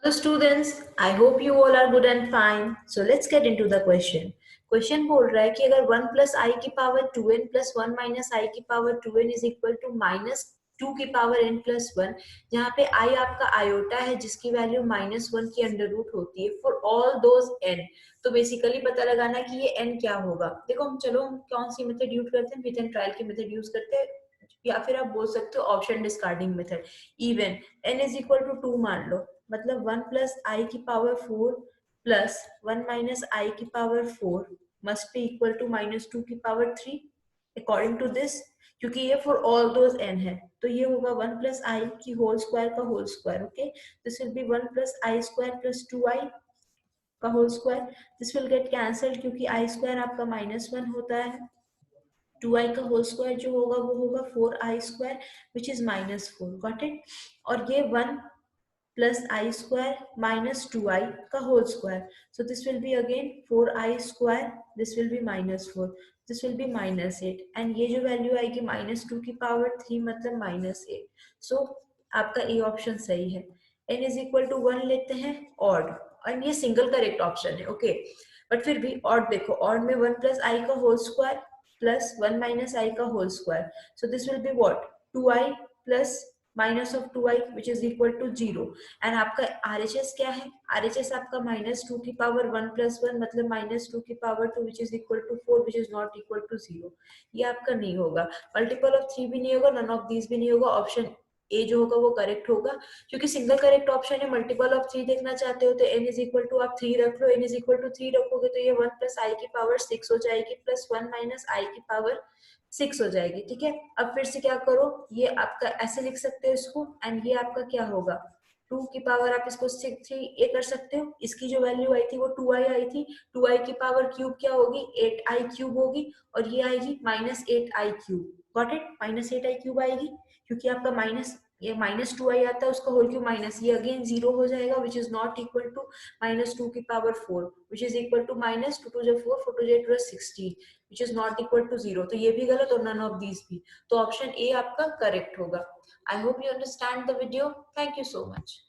So students, I hope you all are good and fine. So let's get into the question. Question बोल रहा है कि अगर 1 plus i की power 2n plus 1 minus i की power 2n is equal to minus 2 की power n plus 1, जहाँ पे आई आपका आयोटा है जिसकी वैल्यू -1 की अंडर रूट होती है फॉर ऑल दोज n। तो बेसिकली पता लगाना कि ये n क्या होगा। देखो हम कौन सी मेथड यूज करते हैं, विथ एंड ट्रायल की मेथड यूज करते हैं, या फिर आप बोल सकते हो option discarding method. Even n is equal to 2 मान लो, मतलब 1 प्लस आई की पावर 4 प्लस 1 माइनस आई की power 4 must be equal to -2 की पावर 3 अकॉर्डिंग टू दिस, क्योंकि ये फॉर ऑल दोज n है। तो ये होगा 1 प्लस आई की होल स्क्वायर का whole square. Okay, this will be 1 plus i square plus 2i का whole square. This will get cancelled क्योंकि आई स्क्वायर आपका -1 होता है। 2i का होल स्क्वायर जो होगा वो होगा 4i square which is -4। Got it. और ये 1 plus I square minus 2i का whole square. So this will be again 4i square. This will be -4. This will be -8. And ये जो वैल्यू आएगी -2 की पावर 3 मतलब -8. So आपका ए ऑप्शन सही है। n इज इक्वल टू 1 लेते हैं ऑड, और ये सिंगल करेक्ट ऑप्शन है। ओके, बट फिर भी ऑड देखो, ऑड में 1 प्लस आई का whole square plus 1 minus i का whole square. So this will be what, 2i plus minus of 2i which is equal to 0। And आपका RHS क्या है, RHS आपका -2 की पावर 1 प्लस 1 मतलब -2 की पावर 2 which is equal to 4 which is not equal to 0। ये आपका नहीं होगा, मल्टीपल ऑफ 3 भी नहीं होगा, नन ऑफ दीज भी नहीं होगा। ऑप्शन ए जो होगा वो करेक्ट होगा, क्योंकि सिंगल करेक्ट ऑप्शन है। मल्टीपल ऑफ 3 देखना चाहते हो तो n इज इक्वल टू आप 3 रख लो, n इज इक्वल टू 3 रखोगे तो ये 1 प्लस आई की पावर 6 हो जाएगी प्लस 1 माइनस आई की पावर 6 हो जाएगी। ठीक है, अब फिर से क्या करो, ये आपका ऐसे लिख सकते हो इसको, एंड ये आपका क्या होगा 2 की पावर, आप इसको 3 ये कर सकते हो। इसकी जो वैल्यू आई थी वो 2i आई थी, 2i की पावर क्यूब क्या होगी 8i क्यूब होगी, और ये आएगी -8i cube. Got it, -8i cube आएगी, क्योंकि आपका माइनस ये -2i आता है उसका होल क्यूब माइनस, ये अगेन 0 हो जाएगा which is not equal to -2 की power 4 which is equal to -2 2 जो 4 4 2 जो 16 which is not equal to 0। तो ये भी गलत और नन ऑफ दीज भी। तो ऑप्शन ए आपका करेक्ट होगा। I hope you understand the video. Thank you so much.